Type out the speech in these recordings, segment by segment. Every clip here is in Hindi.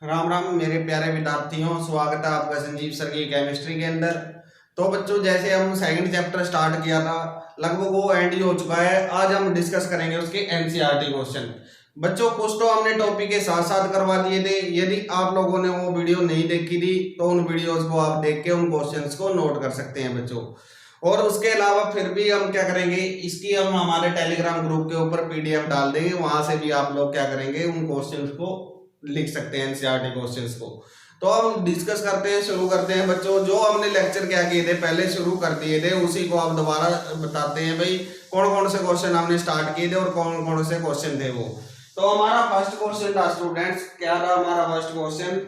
राम राम मेरे प्यारे विद्यार्थियों, स्वागत है आपका संजीव सर की केमिस्ट्री के अंदर। तो बच्चों, जैसे हम सेकंड चैप्टर स्टार्ट किया था, लगभग वो एंड ही हो चुका है। आज हम डिस्कस करेंगे उसके एनसीईआरटी क्वेश्चन। बच्चों, कुछ तो हमने टॉपिक के साथ साथ करवा दिए थे। यदि आप लोगों ने वो वीडियो नहीं देखी थी तो उन वीडियोस को आप देख के उन क्वेश्चंस को नोट कर सकते हैं बच्चों। और उसके अलावा फिर भी हम क्या करेंगे, इसकी हम हमारे टेलीग्राम ग्रुप के ऊपर पीडीएफ डाल देंगे, वहां से भी आप लोग क्या करेंगे, उन क्वेश्चंस को लिख सकते हैं, एनसीईआरटी क्वेश्चंस को। तो अब डिस्कस करते हैं, शुरू करते हैं बच्चों। जो हमने लेक्चर क्या किए थे, पहले शुरू कर दिए थे, उसी को आप दोबारा बताते हैं भाई कौन कौन से क्वेश्चन हमने स्टार्ट किए थे और कौन कौन से क्वेश्चन थे वो। तो हमारा फर्स्ट क्वेश्चन था स्टूडेंट्स, क्या था हमारा फर्स्ट क्वेश्चन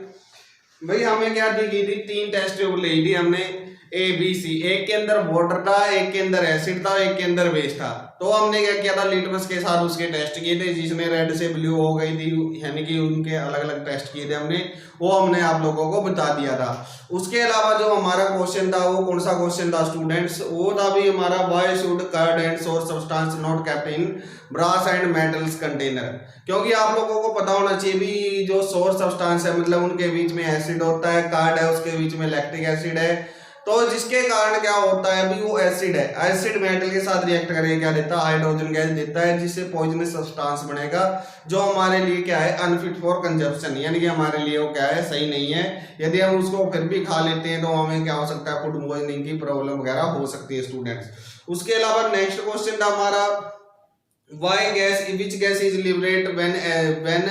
भाई, हमें क्या दी गई थी, 3 टेस्ट ट्यूब ली थी हमने ए बी सी। एक के अंदर वाटर था, एक के अंदर एसिड था, एक के अंदर बेस था। तो हमने क्या किया था, लिटमस के साथ उसके टेस्ट किए थे, जिसमें रेड से ब्लू हो गई थी, यानी कि उनके अलग अलग टेस्ट किए थे हमने, वो हमने आप लोगों को बता दिया था। उसके अलावा जो हमारा क्वेश्चन था, वो कौन सा क्वेश्चन था स्टूडेंट्स, वो था भी हमारा why should curd and sour substance not kept in brass and metals container. क्योंकि आप लोगों को पता होना चाहिए भी, जो सोर्स सब्सटेंस है मतलब उनके बीच में एसिड होता है, कार्ड है उसके बीच में लैक्टिक एसिड है, तो जिसके कारण क्या होता है अभी, वो एसिड है, एसिड मेटल के साथ रिएक्ट करके क्या देता है, हाइड्रोजन गैस देता है, जिससे पॉइजनस सब्सटेंस बनेगा, जो हमारे लिए क्या है, अनफिट फॉर कंजप्शन, यानी कि हमारे लिए वो क्या है, सही नहीं है। यदि हम उसको फिर भी खा लेते हैं तो हमें क्या हो सकता है, फूड पॉइजनिंग की प्रॉब्लम वगैरह हो सकती है स्टूडेंट्स। उसके अलावा नेक्स्ट क्वेश्चन था हमारा, why gas which gas is liberate when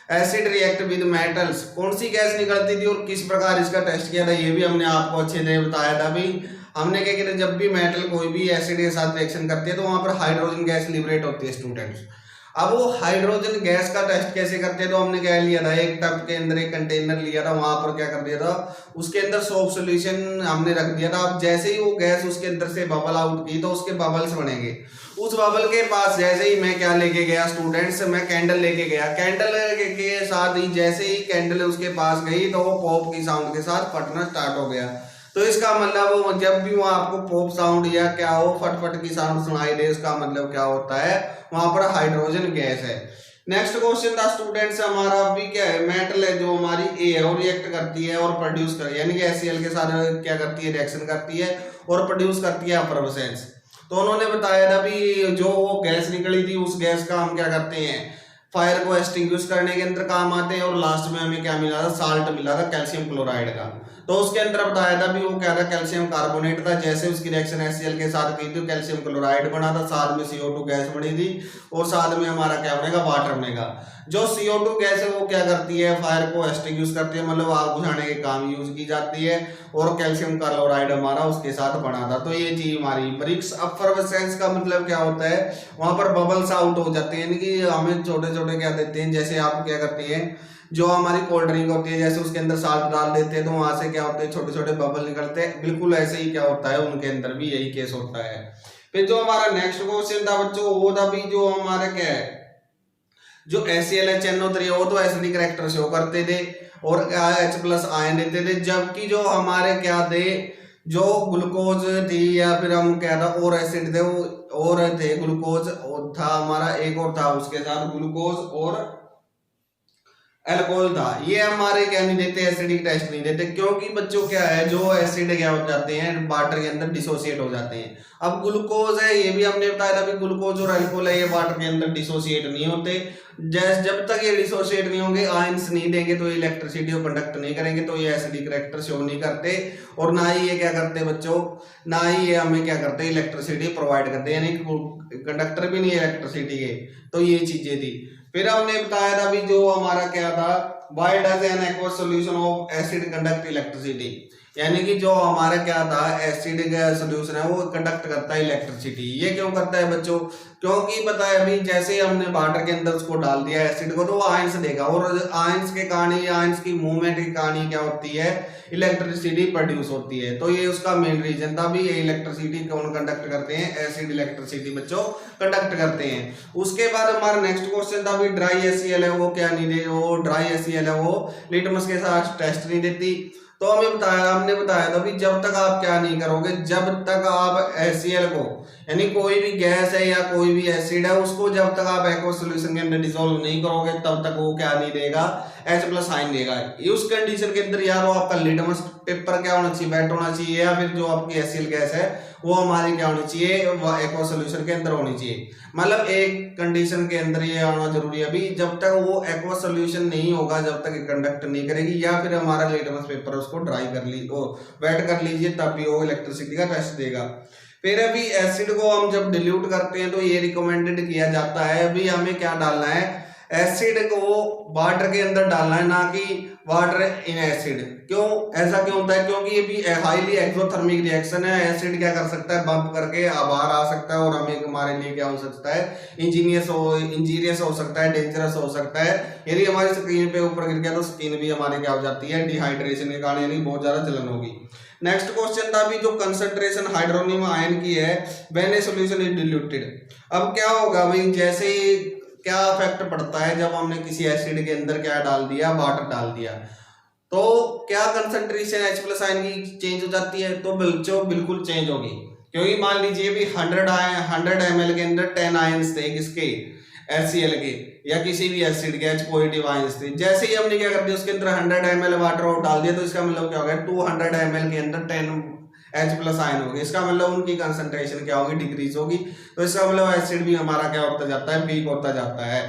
acid react with metals. कौन सी गैस निकलती थी और किस प्रकार इसका टेस्ट किया था, ये भी हमने आपको अच्छे से बताया था भी। हमने क्या किया था, जब भी मेटल कोई भी एसिड के साथ रिएक्शन करती है तो वहां पर हाइड्रोजन गैस लिबरेट होती है स्टूडेंट्स। अब वो हाइड्रोजन गैस का टेस्ट कैसे करते हैं, तो हमने क्या लिया था, एक टब के अंदर एक कंटेनर लिया था, वहां पर क्या कर दिया था, उसके अंदर सोप सॉल्यूशन हमने रख दिया था। अब जैसे ही वो गैस उसके अंदर से बबल आउट की तो उसके बबल्स बनेंगे। उस बबल के पास जैसे ही मैं क्या लेके गया स्टूडेंट्स, मैं कैंडल लेके गया, कैंडल के साथ ही जैसे ही कैंडल उसके पास गई तो वो पॉप की साउंड के साथ फटना स्टार्ट हो गया। तो इसका मतलब वो जब भी वहां आपको पॉप साउंड या क्या हो, फटफट की साउंड सुनाई दे, उसका मतलब क्या होता है, वहां पर हाइड्रोजन गैस है। नेक्स्ट क्वेश्चन था स्टूडेंट्स हमारा, अभी क्या है, मेटल है जो हमारी ए है, वो रिएक्ट करती है और प्रोड्यूस कर, यानी कि HCl के साथ क्या करती है, रिएक्शन करती है और प्रोड्यूस करती है एफरवेसेंस। तो उन्होंने बताया था भी, जो वो गैस निकली थी उस गैस का हम क्या करते हैं, फायर को एक्सटिंग्विश करने के अंदर काम आते हैं। और लास्ट में हमें क्या मिला था, साल्ट मिला था कैल्शियम क्लोराइड का। तो उसके अंदर बताया था भी, वो क्या था, कैल्शियम कार्बोनेट था, जैसे उसकी रिएक्शन HCl के साथ की थी कैल्शियम क्लोराइड बना था, साथ में CO2 गैस बनी थी और साथ में हमारा क्या बनेगा, वाटर बनेगा। जो CO2 गैस है वो क्या करती है, फायर को एक्सटिंग्विश करती है, मतलब आग बुझाने के काम यूज की जाती है, और कैल्शियम क्लोराइड हमारा उसके साथ बना था। तो ये चीज हमारी ब्रिक्स एफरवेसेंस का मतलब क्या होता है, वहां पर बबल्स आउट हो जाते हैं, यानी कि हमें छोटे छोटे क्या देते हैं, जैसे आप क्या करती हैं, जो हमारी कोल्ड ड्रिंक होती है, जैसे उसके अंदर साल्ट डाल देते हैं तो वहां से क्या होते हैं, छोटे छोटे बबल निकलते हैं, बिल्कुल ऐसे ही क्या होता है, उनके अंदर भी यही केस होता है। फिर जो हमारा नेक्स्ट क्वेश्चन था बच्चों, वो था भी जो हमारा क्या है, जो HClHNO3 है वो तो एसिडिक कैरेक्टर शो करते थे और H+ आयन देते थे, जबकि जो हमारे क्या थे, जो ग्लूकोज थी या फिर हम क्या था, और एसिड थे, वो और थे ग्लूकोज और था हमारा, एक और था उसके साथ ग्लूकोज और अल्कोहल था। ये हमारे क्या नहीं देते, एसिडिक टेस्ट नहीं देते, क्योंकि बच्चों क्या है, जो एसिड क्या हो जाते हैं वाटर के अंदर डिसोसिएट हो जाते हैं। अब ग्लूकोज है, ये भी हमने बताया था, ग्लूकोज और अल्कोहल है, ये वाटर के अंदर डिसोसिएट नहीं होते। जब तक ये डिसोसिएट नहीं होंगे, आयंस नहीं देंगे, तो इलेक्ट्रिसिटी को कंडक्ट नहीं करेंगे, तो ये एसिडिक कैरेक्टर शो नहीं करते। और ना ही ये क्या करते बच्चों, ना ही ये हमें क्या करते, इलेक्ट्रिसिटी प्रोवाइड करते, यानी कंडक्टर भी नहीं है इलेक्ट्रिसिटी के। तो ये चीजें थी। फिर हमने बताया था भी, जो हमारा क्या था, why does an aqueous solution of acid conduct electricity, यानी कि जो हमारा क्या था, एसिड का सॉल्यूशन है वो कंडक्ट करता है इलेक्ट्रिसिटी। ये क्यों करता है बच्चों, क्योंकि पता है अभी, जैसे ही हमने वाटर के अंदर उसको डाल दिया एसिड को, तो वो आयंस देगा, और आयंस के कारण, आयंस की मूवमेंट के कारण क्या होती है, इलेक्ट्रिसिटी प्रोड्यूस होती है। तो ये उसका मेन रीजन था भी, ये इलेक्ट्रिसिटी कौन कंडक्ट करते हैं, एसिड इलेक्ट्रिसिटी बच्चों कंडक्ट करते हैं। उसके बाद हमारा नेक्स्ट क्वेश्चन था भी, ड्राई HCl है वो क्या नहीं दे, वो ड्राई HCl है वो लिटमस के साथ टेस्ट नहीं देती। तो हमने बताया था भी जब तक आप क्या नहीं करोगे, जब तक आप HCl को यानी कोई भी गैस है या कोई भी एसिड है उसको जब तक आप एक्वस सॉल्यूशन के अंदर डिसॉल्व नहीं करोगे तब तक वो क्या नहीं देगा, H+ आयन देगा। उस कंडीशन के अंदर यार वो आपका लिटमस पेपर क्या होना चाहिए, वेट होना चाहिए, या फिर जो आपकी HCl गैस है वो हमारी क्या होनी चाहिए, एक्वस सॉल्यूशन के अंदर होनी चाहिए। मतलब एक कंडीशन के अंदर ये आना जरूरी है। अभी जब तक वो एक्वस सॉल्यूशन नहीं होगा, जब तक कंडक्ट नहीं करेगी, या फिर हमारा लिटमस पेपर उसको ड्राई कर ली वेट कर लीजिए, तब भी वो इलेक्ट्रिसिटी का टेस्ट देगा। फिर अभी एसिड को हम जब डिल्यूट करते हैं तो ये रिकमेंडेड किया जाता है, अभी हमें क्या डालना है, एसिड को वाटर के अंदर डालना है, ना कि वाटर इन एसिड। क्यों ऐसा क्यों होता है, क्योंकि ये भी हाईली एक्सोथर्मिक रिएक्शन है। एसिड क्या कर सकता है, बंप करके बाहर आ सकता है और हमें हमारे लिए क्या हो सकता है, इंजीरियस हो सकता है, डेंजरस हो सकता है। यदि हमारी स्किन पे ऊपर गिर गया तो स्किन भी हमारी क्या हो जाती है, डिहाइड्रेशन के कारण यानी बहुत ज्यादा जलन होगी। नेक्स्ट क्वेश्चन था अभी जो कंसंट्रेशन हाइड्रोनियम आयन की है when A solution is diluted. अब क्या होगा भाई, जैसे ही क्या इफेक्ट पड़ता है जब हमने किसी एसिड के अंदर क्या डाल दिया, वाटर डाल दिया, तो क्या कंसंट्रेशन H+ आयन की चेंज हो जाती है, तो बिल्कुल चेंज होगी। क्योंकि मान लीजिए भी 100 ml के अंदर 10 आयंस थे किसके, HCl के, या किसी भी एसिड के H+ आयंस थे। जैसे ही हमने क्या कर दिया उसके अंदर 100 ml वाटर और डाल दिया, तो इसका मतलब क्या हो गया, 200 ml के अंदर 10 H+ आयन होगी। इसका मतलब उनकी कंसंट्रेशन क्या होगी, डिक्रीज होगी। तो इसका मतलब एसिड भी हमारा क्या होता जाता है, वीक होता जाता है।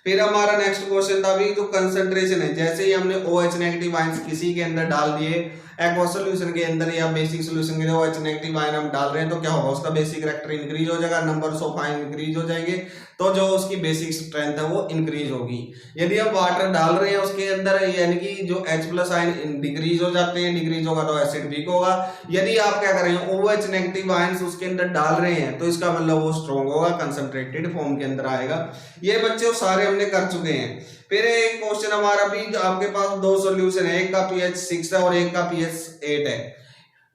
फिर हमारा नेक्स्ट क्वेश्चन था अभी जो कंसंट्रेशन है, जैसे ही हमने OH- आयंस किसी के अंदर डाल दिए, एक्वस सॉल्यूशन के अंदर या बेसिक सॉल्यूशन के अंदर OH- आयन हम डाल रहे हैं, तो क्या होगा, उसका बेसिक कैरेक्टर इंक्रीज हो जाएगा, नंबर्स ऑफ आयन इंक्रीज हो जाएंगे, तो जो उसकी बेसिक स्ट्रेंथ है वो इंक्रीज होगी। यदि हम वाटर डाल रहे हैं उसके अंदर, यानी कि जो H+ आयन डिक्रीज हो जाते हैं, डिक्रीज होगा तो एसिड वीक होगा। यदि आप क्या करेंगे, OH- आयंस उसके अंदर डाल रहे हैं, तो इसका मतलब वो स्ट्रॉन्ग होगा, कंसंट्रेटेड फॉर्म के अंदर आएगा। ये बच्चे सारे हमने कर चुके हैं। फिर एक क्वेश्चन हमारा भी, आपके पास दो सॉल्यूशन है, एक का pH 6 है और एक का pH 8 है।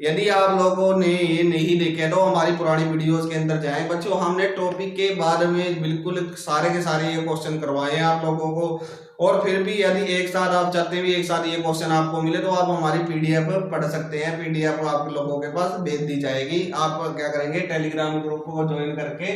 यदि आप लोगों ने ये नहीं देखे तो हमारी पुरानी वीडियोस के अंदर जाएं बच्चों, हमने टॉपिक के बाद में बिल्कुल सारे के सारे ये क्वेश्चन करवाए हैं आप लोगों को। और फिर भी यदि एक साथ आप चाहते हैं भी एक साथ ये क्वेश्चन आपको मिले, तो आप हमारी PDF पढ़ सकते हैं। PDF आप लोगों के पास भेज दी जाएगी। आप क्या करेंगे, टेलीग्राम ग्रुप को ज्वाइन करके,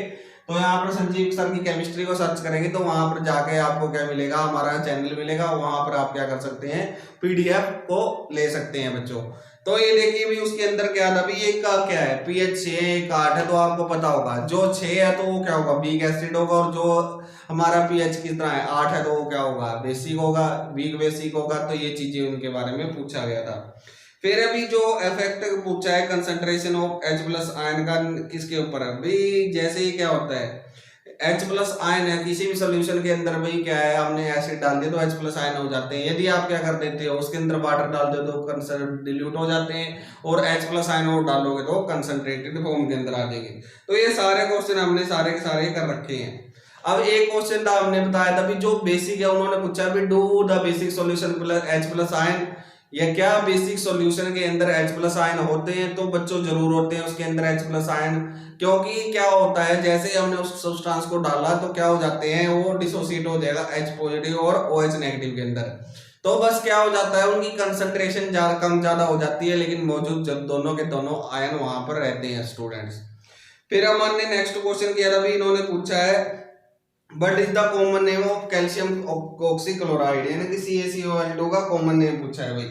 तो यहाँ पर संजीव सर की केमिस्ट्री को सर्च करेंगे तो वहां पर जाके आपको क्या मिलेगा, हमारा चैनल मिलेगा, वहां पर आप क्या कर सकते हैं, PDF को ले सकते हैं बच्चों। तो ये देखिए भी उसके अंदर क्या था, भी एक का क्या है, pH 6 एक 8 है, तो आपको पता होगा जो 6 है तो वो क्या होगा, वीक एसिड होगा, और जो हमारा pH कितना है 8 है, तो वो क्या होगा, बेसिक होगा, वीक बेसिक होगा। तो ये चीजें उनके बारे में पूछा गया था। फिर अभी जो इफेक्ट पूछा है कंसंट्रेशन ऑफ H+ आयन का किसके ऊपर है भाई, जैसे ही क्या होता है, H+ आयन है किसी भी सॉल्यूशन के अंदर, भाई क्या है, हमने एसिड डाल दिया तो H+ आयन हो जाते हैं। यदि आप क्या कर देते हो, उसके अंदर वाटर डाल दो तो डिल्यूट हो जाते हैं, और H+ आयन और डालोगे तो कंसंट्रेटेड फॉर्म के अंदर आ जाएंगे। तो ये सारे क्वेश्चन हमने सारे के सारे कर रखे हैं। अब एक क्वेश्चन था, हमने बताया था भी जो बेसिक है, उन्होंने पूछा भी do the basic solution plus H+ ion, या क्या बेसिक सॉल्यूशन के अंदर H+ आयन होते हैं, तो बच्चों जरूर होते हैं उसके अंदर H+ आयन। क्योंकि क्या होता है, जैसे ही हमने उस सब्सटेंस को डाला तो क्या हो जाते हैं, वो डिसोसिएट हो जाएगा H+ और OH- के अंदर। तो बस क्या हो जाता है, उनकी कंसंट्रेशन ज्यादा हो जाती है, लेकिन मौजूद जब दोनों के दोनों आयन वहां पर रहते हैं स्टूडेंट्स। फिर हमने नेक्स्ट क्वेश्चन किया था, इन्होंने पूछा है but is the common name of calcium oxychloride, यानी कि CaCO2 का कॉमन नेम पूछा है भाई।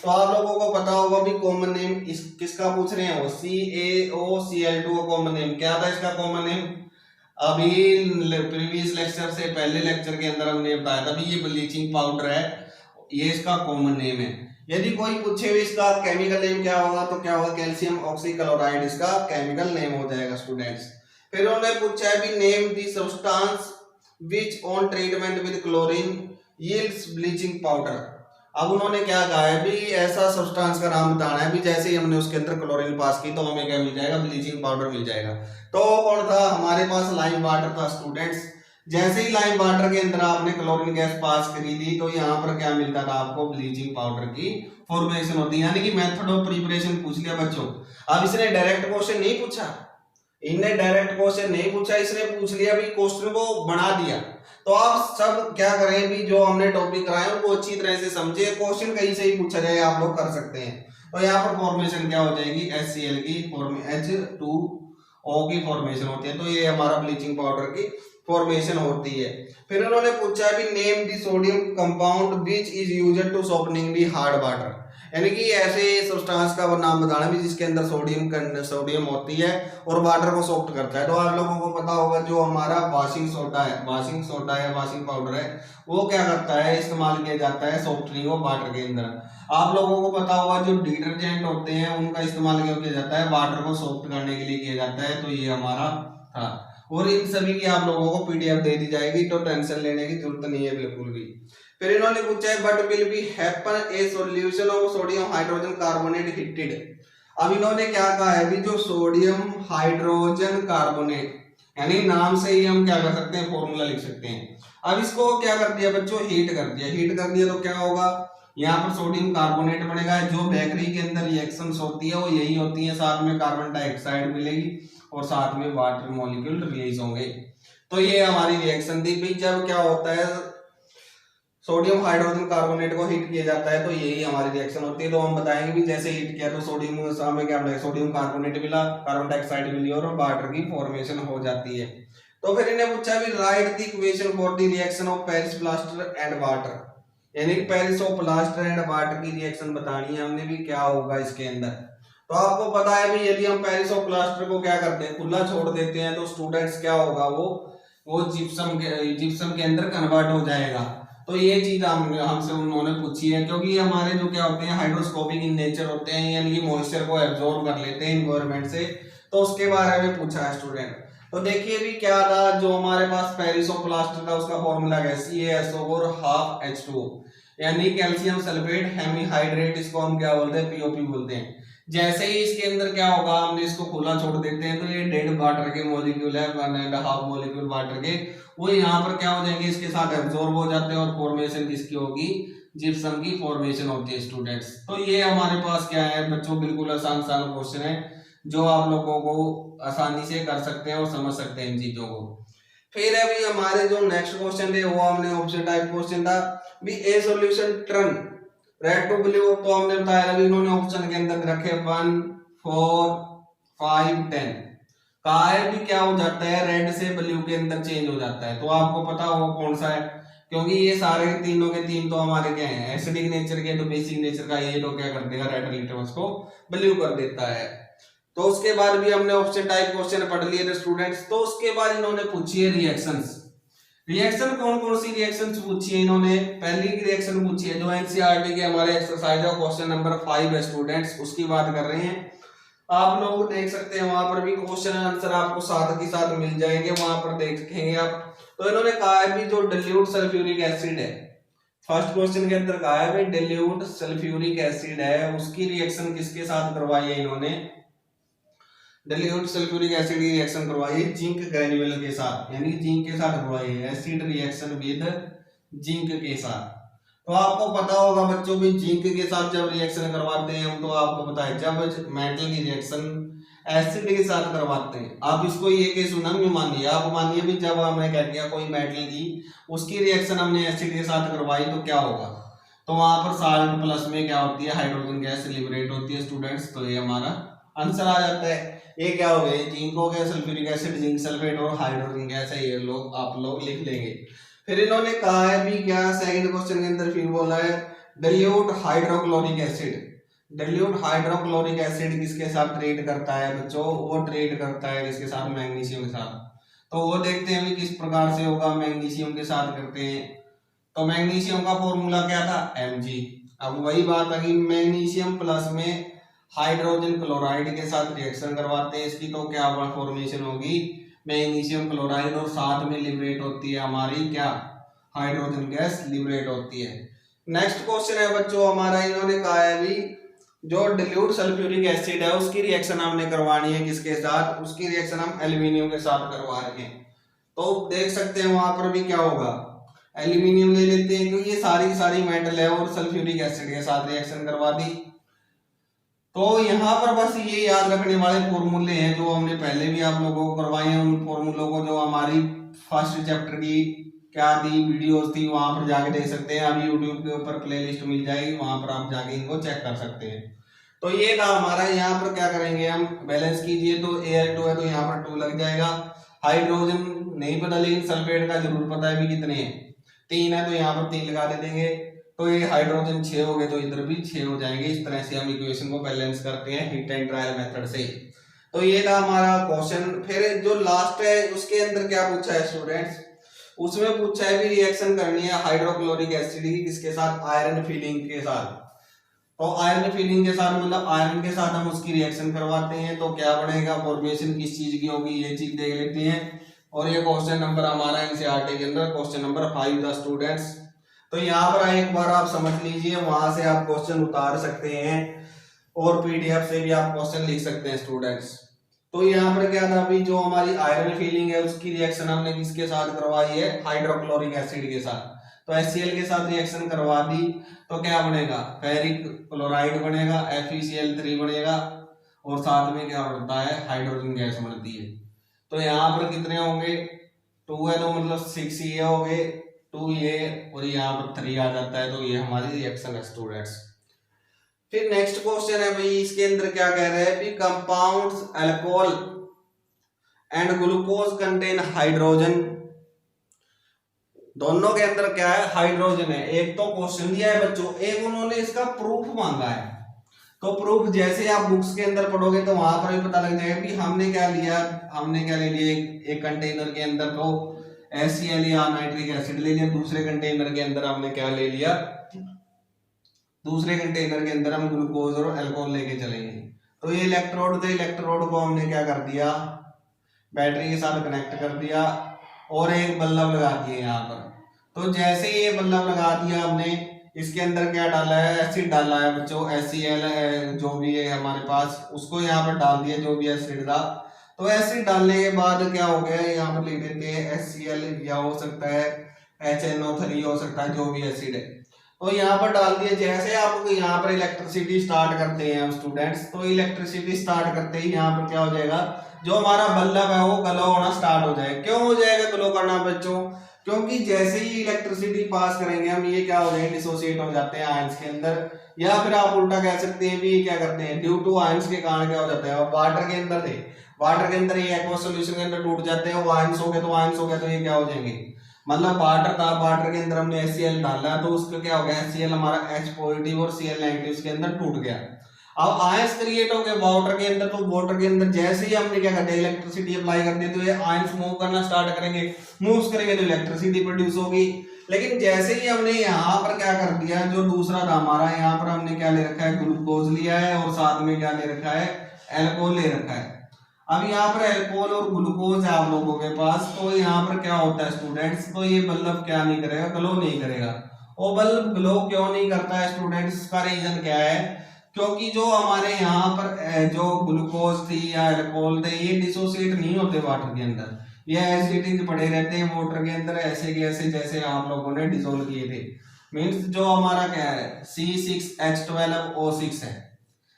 तो आप लोगों को पता होगा भी कॉमन नेम किसका पूछ रहे हैं, वो CaOCl2 का कॉमन नेम क्या था, इसका कॉमन नेम अभी प्रीवियस लेक्चर से पहले लेक्चर के अंदर हमने बताया था भी ये ब्लीचिंग पाउडर है, ये इसका कॉमन नेम है। यदि कोई पूछे भी इसका केमिकल नेम क्या होगा, तो क्या होगा, कैल्शियम ऑक्सीक्लोराइड इसका केमिकल नेम हो जाएगा स्टूडेंट्स। फिर उन्होंने पूछा है भी name the substance which on treatment with chlorine yields bleaching powder. अब उन्होंने क्या कहा है भी ऐसा सब्सटेंस का नाम बताना है भी जैसे ही हमने उसके अंदर क्लोरीन पास की तो हमें क्या मिल जाएगा, ब्लीचिंग पाउडर मिल जाएगा। तो कौन था, हमारे पास लाइम वाटर था स्टूडेंट्स। जैसे ही लाइम वाटर के अंदर आपने क्लोरीन गैस पास करी थी तो यहाँ पर क्या मिलता था आपको, ब्लीचिंग पाउडर की फॉर्मेशन होती है। यानी कि मेथड ऑफ प्रिपरेशन पूछ लिया बच्चों। अब इसने डायरेक्ट क्वेश्चन नहीं पूछा, इनने डायरेक्ट क्वेश्चन नहीं पूछा, इसने पूछ लिया भी, क्वेश्चन को बना दिया। तो आप सब क्या करें भी, जो हमने टॉपिक कराए उनको अच्छी तरह से समझे, क्वेश्चन कहीं से ही पूछा जाए आप लोग कर सकते हैं। तो यहाँ पर फॉर्मेशन क्या हो जाएगी, HCl की H2O की फॉर्मेशन होती है। तो ये हमारा ब्लीचिंग पाउडर की फॉर्मेशन होती है। फिर उन्होंने पूछा भी name the sodium compound which is used to softening the hard water, यानी कि ऐसे सब्सटेंस का नाम बताना भी जिसके अंदर सोडियम होती है और वाटर को सॉफ्ट करता है। तो आप लोगों को पता होगा जो हमारा वॉशिंग सोडा है, वॉशिंग पाउडर है, वो क्या करता है, इस्तेमाल किया जाता है सॉफ्टनिंग ऑफ वाटर के अंदर। आप लोगों को पता होगा जो डिटर्जेंट होते हैं उनका इस्तेमाल क्यों किया जाता है, वाटर को सॉफ्ट करने के लिए किया जाता है। तो ये हमारा था, और इन सभी की आप लोगों को PDF दे दी जाएगी, तो टेंशन लेने की जरूरत नहीं है बिल्कुल भी। फिर इन्होंने पूछा है but will be happen A solution of sodium hydrogen carbonate heated. अब इन्होंने क्या कहा है भी, जो सोडियम हाइड्रोजन कार्बोनेट, यानी नाम से ही हम क्या कर सकते हैं, फॉर्मूला लिख सकते हैं। अब इसको क्या कर दिया बच्चों, हीट कर दिया तो क्या होगा, यहाँ पर सोडियम कार्बोनेट बनेगा। जो बेकरी के अंदर रिएक्शंस होती है वो यही होती है, साथ में कार्बन डाइऑक्साइड मिलेगी और साथ में वाटर मॉलिक्यूल रिलीज होंगे। तो ये हमारी रिएक्शन थी भी, जब क्या होता है सोडियम हाइड्रोजन कार्बोनेट को हीट किया जाता है तो यही हमारी रिएक्शन होती है। तो हम बताएंगे भी जैसे हीट किया तो सोडियम सामने क्या मिला, सोडियम कार्बोनेट मिला, कार्बन डाइऑक्साइड मिली और वाटर की फॉर्मेशन हो जाती है। तो फिर इन्हें पूछा भी write the equation for the reaction of Paris plaster and water, यानी Paris of plaster and water की रिएक्शन बतानी है हमने भी, क्या होगा इसके अंदर। तो आपको पता है भी यदि हम पेरिस ऑफ प्लास्टर को क्या करते हैं, खुला छोड़ देते हैं तो स्टूडेंट्स क्या होगा, वो जिप्सम के अंदर कन्वर्ट हो जाएगा। तो ये चीज हमसे उन्होंने पूछी है, क्योंकि हमारे जो क्या होते हैं हाइड्रोस्कोपिक इन नेचर होते हैं, यानी कि मॉइस्चर को एब्जॉर्ब कर लेते हैं एनवायरनमेंट से, तो उसके बारे में पूछा है स्टूडेंट। तो देखिए भी क्या था, जो हमारे पास पेरिस ऑफ प्लास्टर था उसका फॉर्मूला है CaSO और हाफ H2O, यानी कैल्शियम सल्फेट हेमीहाइड्रेट, इसको हम क्या बोलते हैं, POP बोलते हैं। जैसे ही इसके अंदर क्या होगा, हमने इसको खुला छोड़ देते हैं तो ये डेड वाटर के मॉलिक्यूल है, 1.5 मॉलिक्यूल वाटर के, वो यहाँ पर क्या हो जाएंगे, इसके साथ एब्जॉर्ब हो जाते हैं और फॉर्मेशन किसकी होगी, जिप्सम की फॉर्मेशन होती है स्टूडेंट्स। तो ये हमारे पास क्या है बच्चों, बिल्कुल आसान क्वेश्चन है जो आप लोगों को आसानी से कर सकते हैं और समझ सकते हैं इन चीजों को। फिर अभी हमारे जो नेक्स्ट क्वेश्चन थे वो हमने ऑप्शन टाइप क्वेश्चन था भी, a solution turn red to blue, तो हमने बताया अभी इन्होंने ऑप्शन के अंदर रखे 1, 4, 5, 10, कहा है भी क्या हो जाता है, रेड से ब्लू के अंदर चेंज हो जाता है। तो आपको पता हो कौन सा है, क्योंकि ये सारे तीनों के तीन तो हमारे क्या है, एसिडिक नेचर के, तो बेसिक नेचर का ये तो क्या कर देगा, रेड लिटमस को ब्लू कर देता है। तो उसके बाद भी हमने ऑप्शन टाइप क्वेश्चन पढ़ लिए थे स्टूडेंट्स। तो उसके बाद इन्होंने पूछी है रिएक्शंस। रिएक्शन कौन कौन सी रिएक्शंस पूछी है इन्होंने, पहली की रिएक्शन पूछी है जो एनसीईआरटी के हमारे एक्सरसाइज है क्वेश्चन नंबर 5 है स्टूडेंट्स, उसकी बात कर रहे हैं। आप लोग देख सकते हैं वहां पर भी क्वेश्चन आंसर आपको साथ ही साथ मिल जाएंगे, वहां पर देखेंगे आप। तो इन्होंने कहा है भी जो डिल्यूट सल्फ्यूरिक एसिड है, फर्स्ट क्वेश्चन के अंदर कहा है भी डिल्यूट सल्फ्यूरिक एसिड है, उसकी रिएक्शन किसके साथ करवाई है इन्होंने, डिल्यूट सल्फ्यूरिक एसिड की रिएक्शन करवाई है जिंक ग्रेन्यूल के साथ, यानी जिंक के साथ करवाई है, एसिड रिएक्शन विद जिंक के साथ। तो आपको पता होगा बच्चों भी जिंक के साथ जब रिएक्शन करवाते हैं हम, तो आपको पता है जब मेटल की रिएक्शन एसिड के साथ करवाते हैं, आप इसको ये केस ना मानिए, आप मानिए भी जब हमने क्या किया कोई मेटल की उसकी रिएक्शन हमने एसिड के साथ करवाई तो क्या होगा, तो वहां पर साल्ट प्लस में क्या होती है, हाइड्रोजन गैस लिबरेट होती है स्टूडेंट्स। तो ये हमारा आंसर आ जाता है। ये क्या हो गया, जिंक हो गया, सल्फ्यूरिक एसिड, जिंक सल्फेट और हाइड्रोजन गैस है, ये लोग आप लोग लिख लेंगे। फिर इन्होंने कहा है भी क्या, सेकंड क्वेश्चन के अंदर फिर बोला है dilute hydrochloric acid. Dilute hydrochloric acid किसके साथ ट्रीट करता है बच्चों, वो ट्रीट करता है किसके साथ, मैग्नीशियम के साथ। तो वो देखते हैं भी किस प्रकार से होगा, मैग्नीशियम के साथ करते हैं। तो मैग्नीशियम का फॉर्मूला क्या था, Mg। अब वही बात है कि मैग्नीशियम प्लस में हाइड्रोजन क्लोराइड के साथ रिएक्शन करवाते हैं इसकी, तो क्या फॉर्मेशन होगी, मैग्नीशियम क्लोराइड, और साथ में लिबरेट होती है हमारी क्या, हाइड्रोजन गैस लिबरेट होती है। नेक्स्ट क्वेश्चन है बच्चों हमारा, इन्होंने कहा है भी जो डिल्यूट सल्फ्यूरिक एसिड है उसकी रिएक्शन हमने करवानी है किसके साथ, उसकी रिएक्शन हम एल्यूमिनियम के साथ करवा रहे हैं। तो देख सकते हैं वहां पर भी क्या होगा, एल्यूमिनियम ले लेते हैं क्योंकि ये सारी मेटल है, और सल्फ्यूरिक एसिड के साथ रिएक्शन करवा दी। तो यहाँ पर बस ये याद रखने वाले फॉर्मूले हैं जो हमने पहले भी आप लोगों को करवाए हैं। उन फॉर्मूलों को जो हमारी फर्स्ट चैप्टर की क्या थी वीडियोस थी वहां पर जाके देख सकते हैं। अभी यूट्यूब के ऊपर प्लेलिस्ट मिल जाएगी, वहां पर आप जाके इनको चेक कर सकते हैं। तो ये था हमारा। यहाँ पर क्या करेंगे हम, बैलेंस कीजिए तो Al2 है तो यहाँ पर 2 लग जाएगा। हाइड्रोजन नहीं पता लेकिन सल्फेट का जरूर पता है भी कितने हैं, 3 है तो यहाँ पर 3 लगा दे देंगे। तो ये हाइड्रोजन 6 हो गए तो इधर भी 6 हो जाएंगे। इस तरह से हम इक्वेशन को बैलेंस करते हैं हीट एंड ट्रायल मेथड से। तो ये था हमारा क्वेश्चन। फिर जो लास्ट है उसके अंदर क्या पूछा है स्टूडेंट्स, उसमें पूछा है भी रिएक्शन करनी है हाइड्रोक्लोरिक एसिड की किसके साथ, आयरन फिलिंग के साथ। तो आयरन फिलिंग के साथ मतलब आयरन के साथ हम उसकी रिएक्शन करवाते हैं तो क्या बनेगा, फॉर्मेशन किस चीज की होगी ये चीज देख लेते हैं। और ये क्वेश्चन नंबर हमारा एनसीईआरटी के अंदर क्वेश्चन नंबर 5 था स्टूडेंट्स। तो यहाँ पर एक बार आप समझ लीजिए, वहां से आप क्वेश्चन उतार सकते हैं और पीडीएफ से भी आप क्वेश्चन लिख सकते हैं स्टूडेंट्स। तो यहाँ पर क्या था, अभी जो हमारी आयरन फिलिंग है उसकी रिएक्शन हमने किसके साथ करवाई है, हाइड्रोक्लोरिक एसिड के साथ। तो HCl के साथ रिएक्शन करवा दी तो क्या बनेगा, फेरिक क्लोराइड बनेगा, FeCl3 बनेगा और साथ में क्या बनता है, हाइड्रोजन गैस बनती है। तो यहाँ पर कितने होंगे, 2 है तो मतलब 6 ये हो गए, 2 ये और यहाँ पर 3 आ जाता है। तो ये हमारी रिएक्शन है स्टूडेंट्स। फिर नेक्स्ट क्वेश्चन है भाई, इसके अंदर क्या कह रहे हैं भी, compounds alcohol and glucose contain hydrogen. दोनों के अंदर क्या है, हाइड्रोजन है। एक तो क्वेश्चन दिया है बच्चों, एक उन्होंने इसका प्रूफ मांगा है। तो प्रूफ जैसे आप बुक्स के अंदर पढ़ोगे तो वहां पर भी पता लग जाएगा कि हमने क्या लिया, हमने क्या ले लिया, एक कंटेनर के अंदर तो HCl या नाइट्रिक एसिड ले लिया, दूसरे कंटेनर के अंदर हमने क्या ले लिया, दूसरे कंटेनर के अंदर हम ग्लूकोज और अल्कोहल लेके चलेंगे। तो ये इलेक्ट्रोड थे, इलेक्ट्रोड को हमने क्या कर दिया, बैटरी के साथ कनेक्ट कर दिया और एक बल्ब लगा दिया यहाँ पर। तो जैसे ये बल्ब लगा दिया हमने, इसके अंदर क्या डाला है, एसिड डाला है बच्चों, HCl जो भी है हमारे पास, उसको यहाँ पर डाल दिया जो भी एसिड था। तो एसिड डालने के बाद क्या हो गया, यहाँ पर लिख देते हैं HCl या हो सकता है HNO3 हो सकता है, जो भी एसिड है। तो यहाँ पर डाल दिया। जैसे आप यहाँ पर इलेक्ट्रिसिटी स्टार्ट करते हैं हम स्टूडेंट्स, तो इलेक्ट्रिसिटी स्टार्ट करते ही यहाँ पर क्या हो जाएगा, जो हमारा बल्ब है वो ग्लो होना स्टार्ट हो जाएगा। क्यों हो जाएगा ग्लो करना बच्चों, क्योंकि जैसे ही इलेक्ट्रिसिटी पास करेंगे हम, ये क्या हो जाएंगे, डिसोसिएट हो जाते हैं आयंस के अंदर। या फिर आप उल्टा कह सकते हैं भी क्या करते हैं, ड्यू टू आयंस के कारण क्या हो जाता है, वाटर के अंदर थे, वाटर के अंदर ये एक्वस सॉल्यूशन के अंदर टूट जाते हैं, वो आयंस हो गए तो आयंस हो गए तो ये क्या हो जाएंगे, मतलब वाटर था, वाटर के अंदर हमने HCl डाला तो उसका क्या हो गया, HCl हमारा H पॉजिटिव और Cl नेगेटिव के अंदर टूट गया। अब आयंस क्रिएट हो गए वाटर के अंदर, तो वाटर के अंदर जैसे ही हमने क्या करते हैं, इलेक्ट्रिसिटी अप्लाई कर दी तो ये आयंस मूव करना स्टार्ट करेंगे, मूव करेंगे तो इलेक्ट्रिसिटी प्रोड्यूस होगी। लेकिन जैसे ही हमने यहाँ पर क्या कर दिया, जो दूसरा था हमारा, यहाँ पर हमने क्या ले रखा है, ग्लूकोज लिया है और साथ में क्या ले रखा है, अल्कोहल ले रखा है। अब यहाँ पर अल्कोहल और ग्लूकोज है आप लोगों के पास, तो यहाँ पर क्या होता है स्टूडेंट्स, तो ये बल्ब क्या नहीं करेगा, ग्लो नहीं करेगा। वो बल्ब ग्लो क्यों नहीं करता है स्टूडेंट्स, इसका रीजन क्या है, क्योंकि जो हमारे यहाँ पर जो ग्लूकोज थी या अल्कोहल थे, ये डिसोसिएट नहीं होते वाटर के अंदर, ये एसिड पड़े रहते हैं वाटर के अंदर ऐसे के ऐसे, जैसे आप लोगों ने डिसोल्व किए थे। मीन्स जो हमारा क्या है, C6H12O6 है।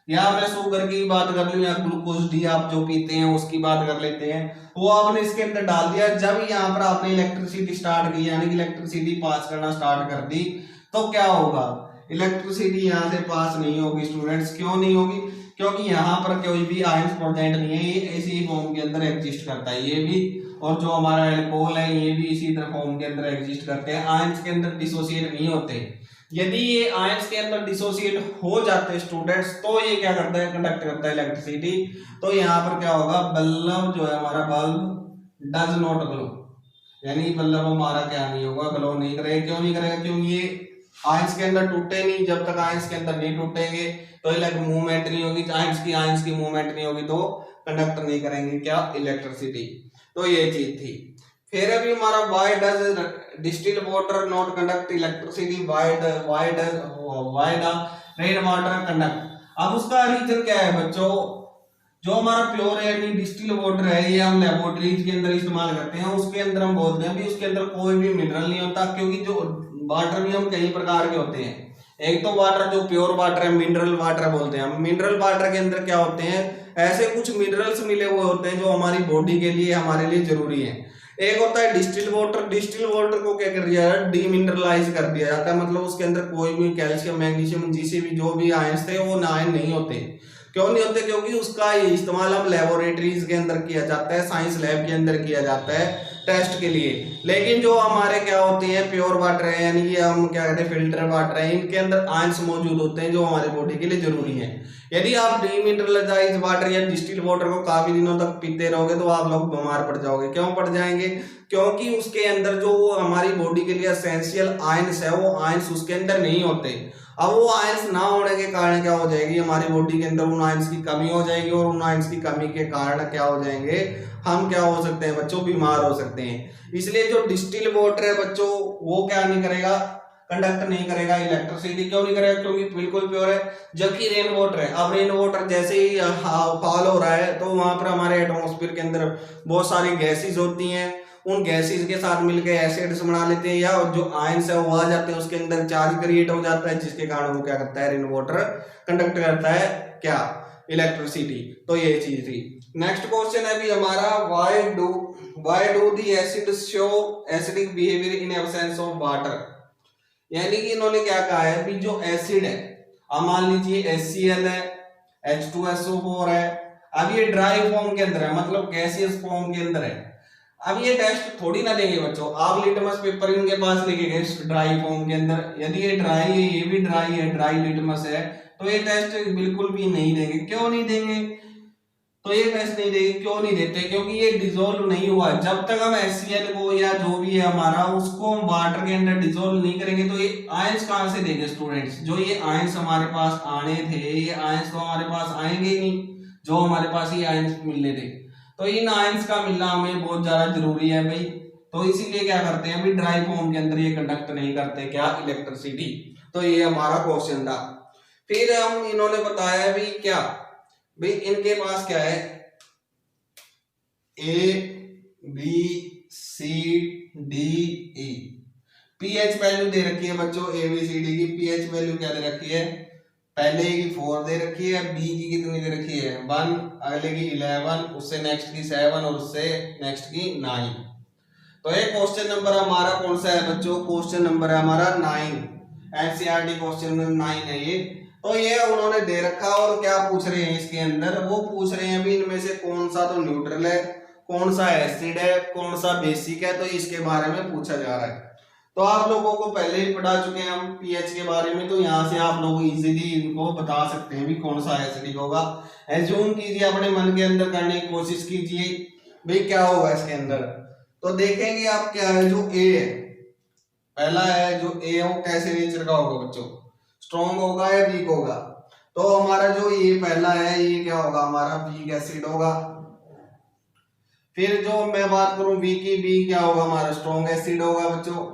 यहाँ मैं शुगर की बात कर लूं या ग्लूकोज डी आप जो पीते हैं उसकी बात कर लेते हैं, वो आपने इसके अंदर डाल दिया। जब यहाँ पर आपने इलेक्ट्रिसिटी स्टार्ट की, यानी कि इलेक्ट्रिसिटी पास करना स्टार्ट कर दी, तो क्या होगा, इलेक्ट्रिसिटी यहाँ से पास नहीं होगी स्टूडेंट्स। क्यों नहीं होगी, क्योंकि यहाँ पर कोई भी आयंस प्रेजेंट नहीं है, ये इसी फॉर्म के अंदर एग्जिस्ट करता है ये भी, और जो हमारा अल्कोहल है ये भी इसी तरह फॉर्म के अंदर एग्जिस्ट करते हैं, आयंस के अंदर डिसोसिएट नहीं होते। यदि ये आयंस के अंदर डिसोसिएट हो जाते स्टूडेंट्स, तो ये क्या करता है, कंडक्ट करता है इलेक्ट्रिसिटी। तो यहाँ पर क्या होगा, बल्ब जो है हमारा, बल्ब डज नॉट ग्लो, यानी बल्ब हमारा क्या नहीं होगा, ग्लो नहीं करेगा। क्यों नहीं करेगा, क्योंकि ये आयंस के अंदर टूटे नहीं। जब तक आयंस के अंदर नहीं टूटेंगे तो मूवमेंट नहीं होगी, आयंस की मूवमेंट नहीं होगी, तो कंडक्ट नहीं करेंगे क्या, इलेक्ट्रिसिटी। तो ये चीज थी। फिर अभी हमारा why does distil water not conduct electricity, why the rain water conduct. अब उसका रीजन क्या है बच्चों, जो हमारा प्योर यानी डिस्टिल वाटर है, ये हम लेबोरेटरीज के अंदर इस्तेमाल करते हैं, उसके अंदर हम बोलते हैं भी उसके अंदर कोई भी मिनरल नहीं होता, क्योंकि जो वाटर भी हम कई प्रकार के होते हैं, एक तो वाटर जो प्योर वाटर है, मिनरल वाटर बोलते हैं हम। मिनरल वाटर के अंदर क्या होते हैं, ऐसे कुछ मिनरल्स मिले हुए होते हैं जो हमारी बॉडी के लिए, हमारे लिए जरूरी है। एक होता है डिस्टिल वाटर। डिस्टिल वाटर को क्या कर दिया है, डीमिनरलाइज कर दिया जाता है, मतलब उसके अंदर कोई भी कैल्शियम, मैग्नीशियम, जिसे भी जो भी आयंस थे वो आयन नहीं होते। क्यों नहीं होते, क्योंकि उसका इस्तेमाल हम लेबोरेटरीज के अंदर किया जाता है, साइंस लैब के अंदर किया जाता है टेस्ट के लिए। लेकिन जो हमारे क्या होते हैं प्योर वाटर है, यानी कि हम क्या कहते हैं फिल्टर वाटर है, इनके अंदर आयंस मौजूद होते हैं जो हमारे बॉडी के लिए जरूरी है। यदि आप डीमिनरलाइज वाटर या डिस्टिल वाटर को काफी दिनों तक पीते रहोगे तो आप लोग बीमार पड़ जाओगे। क्यों पड़ जाएंगे, क्योंकि उसके अंदर जो हमारी बॉडी के लिए एसेंशियल आयंस है वो आयंस उसके अंदर नहीं होते। अब वो आयंस ना होने के कारण क्या हो जाएगी, हमारी बॉडी के अंदर उन आयंस की कमी हो जाएगी, और उन आयंस की कमी के कारण क्या हो जाएंगे, हम क्या हो सकते हैं बच्चों, बीमार हो सकते हैं। इसलिए जो डिस्टिल वाटर है बच्चों, वो क्या नहीं करेगा, कंडक्ट नहीं करेगा इलेक्ट्रिसिटी। क्यों नहीं करेगा, क्योंकि बिल्कुल प्योर है। जबकि रेन वाटर है, अब रेन वाटर जैसे ही फॉल हो रहा है तो वहां पर हमारे एटमॉस्फेयर के अंदर बहुत सारी गैसेज होती हैं, उन गैसेज के साथ मिलकर एसिड्स बना लेते हैं, या जो आयंस है वो आ जाते हैं, उसके अंदर चार्ज क्रिएट हो जाता है, जिसके कारण वो क्या करता है, रेन वाटर कंडक्ट करता है क्या, इलेक्ट्रिसिटी। तो ये चीज थी। नेक्स्ट क्वेश्चन है भी हमारा, why do the acids show acidic behaviour in absence of water. यानी कि इन्होंने क्या कहा है भी जो एसिड है, अब मान लीजिए HCl है, H2SO4 है, अब ये ड्राई फॉर्म के अंदर है, मतलब गैसियस फॉर्म के अंदर है। अब ये टेस्ट थोड़ी ना देंगे बच्चों, आप लिटमस पेपर इनके पास लेके गए ड्राई फॉर्म के अंदर, यदि ये ड्राई है, ये भी ड्राई है, ड्राई लिटमस है, तो ये टेस्ट बिल्कुल भी नहीं देंगे। क्यों नहीं देंगे, तो ये टेस्ट नहीं देंगे, क्यों नहीं देते, क्योंकि ये डिसॉल्व नहीं हुआ। जब तक हम HCl को या जो भी है हमारा उसको हम वाटर के अंदर डिसॉल्व नहीं करेंगे तो ये आयंस कहां से देंगे स्टूडेंट्स, जो ये आयंस हमारे पास आने थे, ये आयंस तो हमारे पास आएंगे ही नहीं, जो हमारे पास ये आयंस मिलने थे। तो इन आयंस का मिलना हमें बहुत ज्यादा जरूरी है भाई। तो इसीलिए क्या करते हैं अभी ड्राई फॉर्म के अंदर ये कंडक्ट नहीं करते क्या, इलेक्ट्रिसिटी। तो ये हमारा क्वेश्चन था। फिर हम इन्होंने बताया भी क्या भाई, इनके पास क्या है, ABCDE पीएच वैल्यू दे रखी है बच्चों, ABCD की पीएच वैल्यू क्या दे रखी है, पहले की 4 दे रखी है, बी की कितनी दे रखी है 1, अगले की 11, उससे नेक्स्ट की 7 और उससे नेक्स्ट की 9। तो ये क्वेश्चन नंबर हमारा कौन सा है बच्चों, क्वेश्चन नंबर है हमारा 9, एनसीईआरटी क्वेश्चन नंबर 9 है ये। तो ये उन्होंने दे रखा, और क्या पूछ रहे हैं इसके अंदर, वो पूछ रहे हैं भी इनमें से कौन सा तो न्यूट्रल है, कौन सा एसिड है, कौन सा बेसिक है, तो इसके बारे में पूछा जा रहा है। तो आप लोगों को पहले ही पढ़ा चुके हैं हम पीएच के बारे में, तो यहाँ से आप लोग इजीली इनको बता सकते हैं भी कौन सा एसिडिक होगा। एज्यूम कीजिए, अपने मन के अंदर करने की कोशिश कीजिए भाई क्या होगा इसके अंदर। तो देखेंगे आप क्या है, जो ए है, पहला है जो ए है वो कैसे नेचर का होगा बच्चों, स्ट्रॉन्ग होगा या वीक होगा। तो हमारा जो ये पहला है ये क्या होगा, हमारा वीक एसिड होगा। फिर जो मैं बात करूं बी की, बी क्या होगा हमारा, स्ट्रॉन्ग एसिड होगा बच्चों,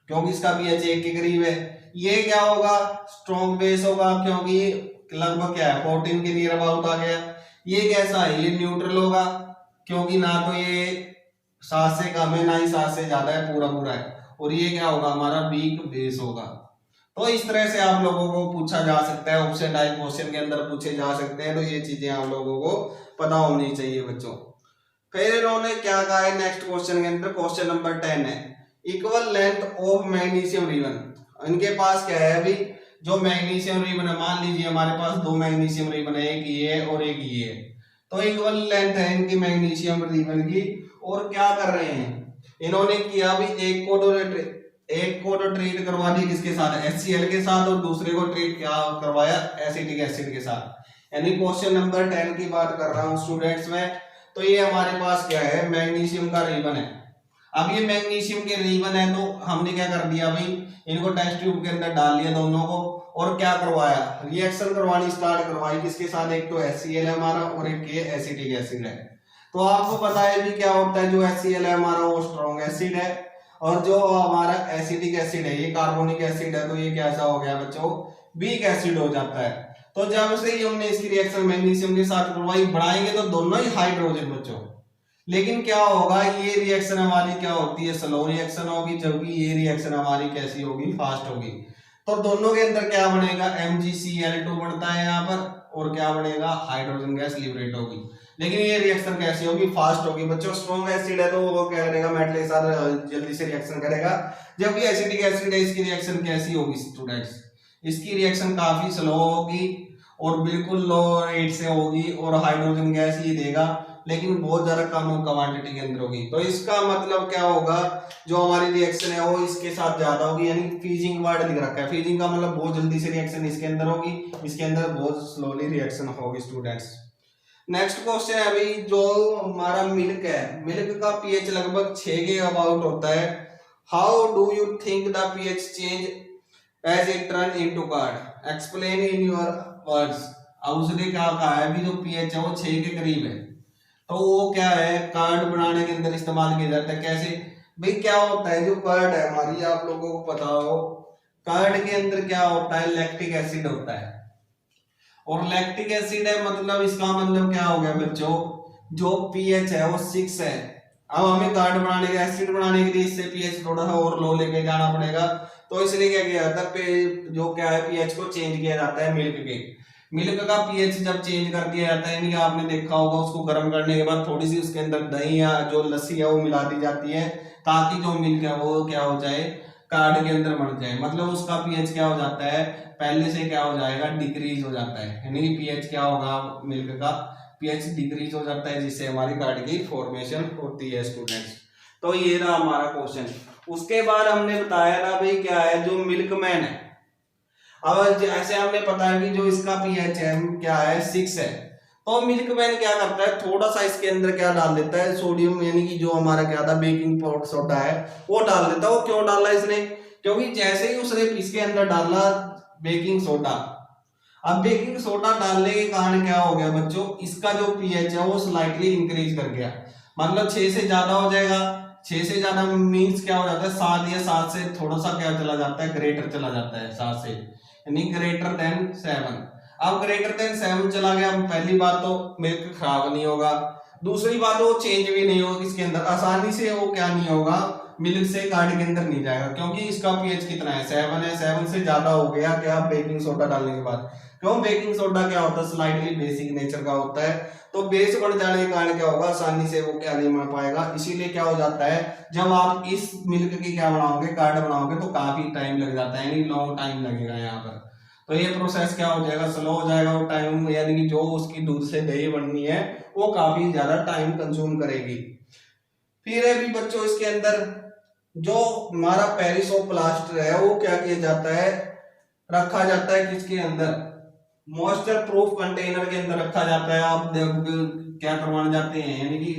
क्योंकि इसका pH 1 के करीब है। ये क्या होगा, स्ट्रॉन्ग बेस होगा, क्योंकि लगभग क्या है 14 के नियर अबाउट आ गया। ये कैसा है, ये न्यूट्रल होगा, क्योंकि ना तो ये 7 से कम है ना ही 7 से ज्यादा है, पूरा पूरा है। और ये क्या होगा हमारा वीक बेस होगा। तो इस तरह से आप लोगों को पूछा जा सकता है, ऑप्शन टाइप क्वेश्चन के अंदर पूछे जा सकते हैं। तो ये चीजें आप लोगों को पता होनी चाहिए बच्चों। फिर इन्होंने क्या कहा है नेक्स्ट क्वेश्चन के अंदर, क्वेश्चन नंबर 10 है, equal length of magnesium ribbon. इनके पास क्या है अभी, जो मैग्नीशियम रिबन है, मान लीजिए हमारे पास 2 मैग्नीशियम रिबन है, एक ये है और एक ये है। तो इक्वल लेंथ है इनकी मैग्नीशियम रिबन की। और क्या कर रहे हैं इन्होंने किया भी, एक को तो ट्रीट करवा दी किसके साथ, HCl के साथ, और दूसरे को ट्रीट क्या करवाया, एसिटिक एसिड के साथ। यानी क्वेश्चन नंबर 10 की बात कर रहा हूं स्टूडेंट्स में। तो ये हमारे पास क्या है, मैग्नीशियम का रिबन है। अब ये मैग्नीशियम के रिबन है, तो हमने क्या कर दिया भाई, इनको टेस्ट ट्यूब के अंदर डाल लिया दोनों को, और क्या करवाया, रिएक्शन करवानी स्टार्ट करवाई किसके साथ, एक तो HCl है हमारा और एक ये एसिटिक एसिड है। तो आपको पता है भी क्या होता है, जो HCl है हमारा वो स्ट्रॉन्ग एसिड है, और जो हमारा एसिटिक एसिड है ये कार्बोनिक एसिड है। तो ये कैसा हो गया बच्चों, वीक एसिड हो जाता है। तो जब से ही हमने इसकी रिएक्शन मैग्नीशियम के साथ करवाई, बढ़ाएंगे तो दोनों ही हाइड्रोजन बच्चों, लेकिन क्या होगा, ये रिएक्शन हमारी क्या होती है, स्लो रिएक्शन होगी, जबकि ये रिएक्शन हमारी कैसी होगी, फास्ट होगी। तो दोनों के अंदर क्या बनेगा, MgCl2 बनता है यहाँ पर, और क्या बनेगा, हाइड्रोजन गैस लिबरेट होगी। लेकिन ये रिएक्शन कैसी होगी, फास्ट होगी बच्चों। स्ट्रॉन्ग एसिड है तो वो क्या करेगा, मेटल के साथ जल्दी से रिएक्शन करेगा, जबकि एसिडिक एसिड है, इसकी रिएक्शन कैसी होगी स्टूडेंट्स, इसकी रिएक्शन काफी स्लो होगी और बिल्कुल लो रेट से होगी, और हाइड्रोजन गैस ही देगा, लेकिन बहुत ज्यादा कम क्वांटिटी के अंदर होगी। तो इसका मतलब क्या होगा, जो हमारी रिएक्शन है वो इसके साथ ज्यादा होगी, यानी फ्रीजिंग वर्ड लिख रखा है। फ्रीजिंग का मतलब बहुत जल्दी से रिएक्शन इसके अंदर होगी, इसके अंदर बहुत स्लोली रिएक्शन होगी स्टूडेंट्स। नेक्स्ट क्वेश्चन है अभी, जो हमारा मिल्क है, मिल्क का पीएच लगभग 6 के अबाउट होता है। How do you think the pH change as it turn into curd, explain in your words. अब उसने क्या कहा है, अभी जो पीएच है वो 6 के करीब है, तो वो क्या है, कर्ड बनाने के अंदर इस्तेमाल किया जाता है। कैसे भाई, क्या होता है, जो कर्ड है हमारी, आप लोगों को पता हो, कर्ड के अंदर क्या होता है, लैक्टिक एसिड होता है, और लैक्टिक एसिड है मतलब इसका मतलब क्या हो गया बच्चों, जो पीएच है वो 6 है। अब हमें कर्ड बनाने के, एसिड बनाने के लिए इससे पीएच थोड़ा सा और लो लेके जाना पड़ेगा, तो इसलिए क्या किया जाता है, जो क्या है पीएच को चेंज किया जाता है मिल्क के। मिल्क का पीएच जब चेंज कर दिया जाता है, यानी कि आपने देखा होगा उसको गर्म करने के बाद थोड़ी सी उसके अंदर दही या जो लस्सी है वो मिला दी जाती है, ताकि जो मिल्क है वो क्या हो जाए, कार्ड के अंदर बन जाए। मतलब उसका पीएच क्या हो जाता है, पहले से क्या हो जाएगा, डिक्रीज हो जाता है, यानी पीएच क्या होगा, मिल्क का पीएच डिक्रीज हो जाता है, जिससे हमारी कार्ड की फॉर्मेशन होती है स्टूडेंट्स। तो ये रहा हमारा क्वेश्चन। उसके बाद हमने बताया था भाई क्या है, जो मिल्कमैन है, अब जैसे हमने पता है कि जो इसका पीएच है क्या है, 6 है, तो मिल्कमैन क्या करता है, थोड़ा सा इसके अंदर क्या डाल देता है, सोडियम, यानी कि जो हमारा क्या था बेकिंग पाउडर सोडा है वो डाल देता है। वो क्यों डाला इसने, क्योंकि जैसे ही उसने इसके अंदर डाला बेकिंग सोडा, अब बेकिंग सोडा डालने के कारण क्या हो गया बच्चों, इसका जो पीएच है वो स्लाइटली इंक्रीज कर गया, मतलब 6 से ज्यादा हो जाएगा। 6 से ज्यादा मीन्स क्या हो जाता है, 7, या 7 से थोड़ा सा क्या चला जाता है, ग्रेटर चला जाता है 7 से, यानी ग्रेटर देन 7। अब ग्रेटर देन 7 चला गया, पहली बात तो मिल्क खराब नहीं होगा, दूसरी बात वो चेंज भी नहीं होगा इसके अंदर, आसानी से वो क्या नहीं होगा, मिल्क से कार्ड के अंदर नहीं जाएगा, क्योंकि इसका पीएच कितना है, 7 है, 7 से ज्यादा हो गया क्या, बेकिंग सोडा डालने के बाद। क्यों, बेकिंग सोडा क्या होता है, स्लाइटली बेसिक नेचर का होता है, तो बेस बढ़ जाने के कारण क्या होगा, आसानी से वो क्या नहीं बन पाएगा। इसीलिए क्या हो जाता है, जब आप इस मिल्क की क्या बनाओगे, कार्ड बनाओगे, तो काफी टाइम लग जाता है, यानी लॉन्ग टाइम लगेगा यहाँ पर। तो ये प्रोसेस क्या हो जाएगा, स्लो हो जाएगा, और टाइम यानी कि जो उसकी दूध से दही बननी है वो काफी ज्यादा टाइम कंज्यूम करेगी। फिर है भी बच्चों इसके अंदर जो हमारा पेरिसोप्लास्ट है वो क्या किया जाता है, रखा जाता है किसके अंदर, मॉइस्चर प्रूफ कंटेनर के अंदर रखा जाता है। आप क्या करवाने जाते हैं, यानी कि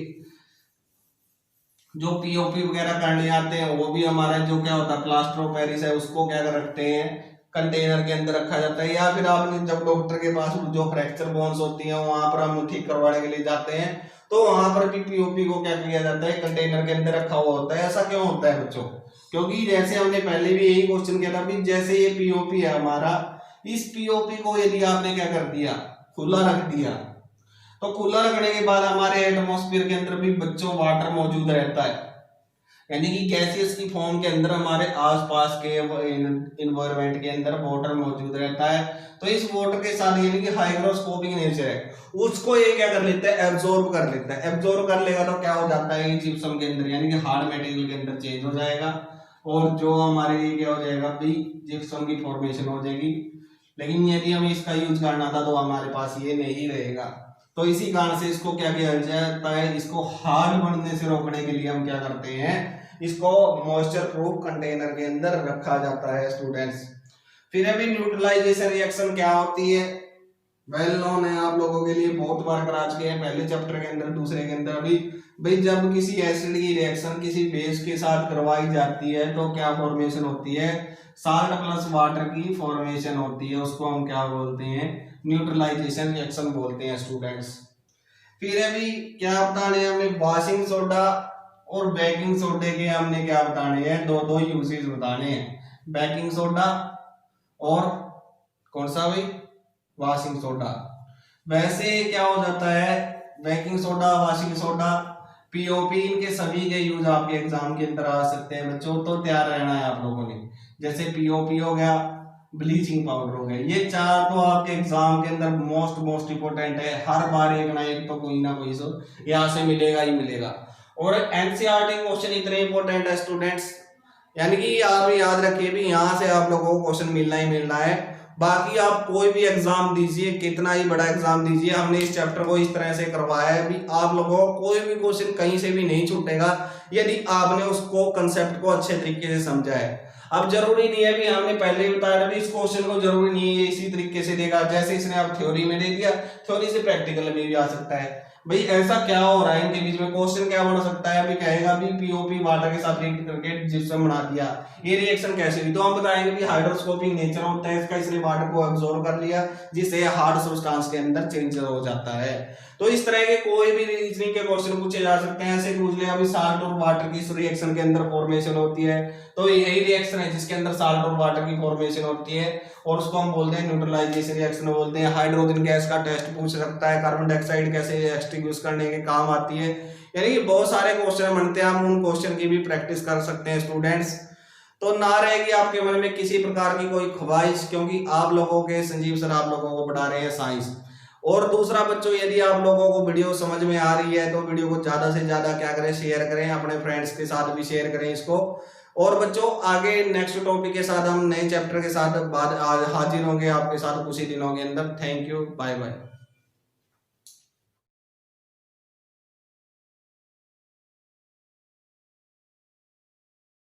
जो पीओपी वगैरह करने आते हैं, वो भी हमारा जो क्या होता है प्लास्टर ऑफ पेरिस है, उसको क्या कर रखते हैं, कंटेनर के अंदर रखा जाता है। या फिर आप जब डॉक्टर के पास जो फ्रैक्चर बोन्स होती हैं वहां पर हम ठीक करवाने के लिए जाते हैं, तो वहां पर भी पीओपी को क्या किया जाता है, कंटेनर के अंदर रखा हुआ होता है। ऐसा क्यों होता है बच्चों, क्योंकि जैसे हमने पहले भी यही क्वेश्चन किया था, जैसे ये पीओपी है हमारा, इस पीओपी को यदि आपने क्या कर दिया, खुला रख दिया, तो खुला रखने के बाद हमारे एटमॉस्फेयर के अंदर भी बच्चों वाटर मौजूद रहता है, यानी कि गैसेस की फॉर्म के अंदर हमारे आसपास के इन्वायरमेंट के अंदर वाटर मौजूद रहता है। तो इस वाटर के साथ यानी कि हाइग्रोस्कोपिक नेचर है, उसको ये क्या कर लेता है, एब्जॉर्ब कर लेता है। एब्जॉर्ब कर लेगा तो क्या हो जाता है, जिप्सम के अंदर यानी कि हार्ड मटेरियल के अंदर चेंज हो जाएगा, और जो हमारे लिए क्या हो जाएगा भी, जिप्सम की फॉर्मेशन हो जाएगी। लेकिन यदि हमें इसका यूज करना था तो हमारे पास ये नहीं रहेगा, तो इसी कारण से इसको क्या किया जाता है, इसको हार्ड बनने से रोकने के लिए हम क्या करते हैं, इसको मॉइस्चर प्रूफ कंटेनर के अंदर रखा जाता है स्टूडेंट्स। फिर अभी न्यूट्रलाइजेशन रिएक्शन क्या होती है, वेल नोन है आप लोगों के लिए, बहुत बार करा चुके हैं पहले चैप्टर के अंदर, दूसरे के अंदर भी। भाई जब किसी एसिड की रिएक्शन किसी बेस के साथ करवाई जाती है तो क्या फॉर्मेशन होती है, साल्ट प्लस वाटर की फॉर्मेशन होती है, उसको हम क्या बोलते हैं, न्यूट्रलाइजेशन रिएक्शन बोलते हैं स्टूडेंट्स। फिर अभी क्या बताने हमने, वॉशिंग सोडा और बेकिंग सोडे के हमने क्या बताने हैं, दो यूजेस बताने हैं, बेकिंग सोडा और कौन सा भाई, वॉशिंग सोडा। वैसे क्या हो जाता है, baking soda, washing soda, POP, इनके सभी के यूज आपके एग्जाम के अंदर आ सकते हैं बच्चों, तो तैयार रहना है आप लोगों ने। जैसे पीओपी हो गया, ब्लीचिंग पाउडर हो गया। ये चार तो आपके एग्जाम के अंदर मोस्ट इंपोर्टेंट है, हर बार एक ना एक तो कोई ना कोई सो यहाँ से मिलेगा ही मिलेगा। और एनसीईआरटी क्वेश्चन इतने इंपॉर्टेंट है स्टूडेंट्स, यानी कि आप याद रखिए भी यहाँ से आप लोगों को क्वेश्चन मिलना ही मिलना है। बाकी आप कोई भी एग्जाम दीजिए, कितना ही बड़ा एग्जाम दीजिए, हमने इस चैप्टर को इस तरह से करवाया है भी आप लोगों को कोई भी क्वेश्चन कहीं से भी नहीं छूटेगा यदि आपने उसको कंसेप्ट को अच्छे तरीके से समझा है। अब जरूरी नहीं है भी हमने पहले ही बताया भी इस क्वेश्चन को जरूरी नहीं है इसी तरीके से देगा जैसे इसने आप थ्योरी में दे दिया, थ्योरी से प्रैक्टिकल में भी आ सकता है। भाई ऐसा क्या हो रहा है इनके बीच में, क्वेश्चन क्या बन सकता है, अभी कहेगा भी पीओपी वाटर के साथ रिएक्ट करके जिप्सम बना दिया, ये रिएक्शन कैसे हुई, तो हम बताएंगे भी हाइड्रोस्कोपिक नेचर होता है इसका, इसने वाटर को एब्जॉर्ब कर लिया जिससे हार्ड सब्सटेंस के अंदर चेंज हो जाता है। तो इस तरह के कोई भी रीजनिंग के क्वेश्चन पूछे जा सकते हैं। ऐसे पूछ लिया अभी साल्ट और वाटर की इस रिएक्शन के अंदर फॉर्मेशन होती है, तो यही रिएक्शन है जिसके अंदर साल्ट और वाटर की फॉर्मेशन होती है और उसको हम बोलते हैं न्यूट्रलाइजेशन रिएक्शन बोलते हैं। हाइड्रोजन गैस का टेस्ट पूछ सकता है, कार्बन डाइऑक्साइड कैसे एक्सटिंग्विश करने के काम आती है, यानी कि बहुत सारे क्वेश्चन बनते हैं, हम उन क्वेश्चन की भी प्रैक्टिस कर सकते हैं स्टूडेंट्स। तो ना रहेगी आपके मन में किसी प्रकार की कोई ख्वाहिश, क्योंकि आप लोगों के संजीव सर आप लोगों को पढ़ा रहे हैं साइंस। और दूसरा बच्चों, यदि आप लोगों को वीडियो समझ में आ रही है तो वीडियो को ज्यादा से ज्यादा क्या करें, शेयर करें, अपने फ्रेंड्स के साथ भी शेयर करें इसको। और बच्चों आगे नेक्स्ट टॉपिक के साथ हम नए चैप्टर के साथ बाद हाजिर होंगे आपके साथ कुछ ही दिनों के अंदर। Thank you, bye bye.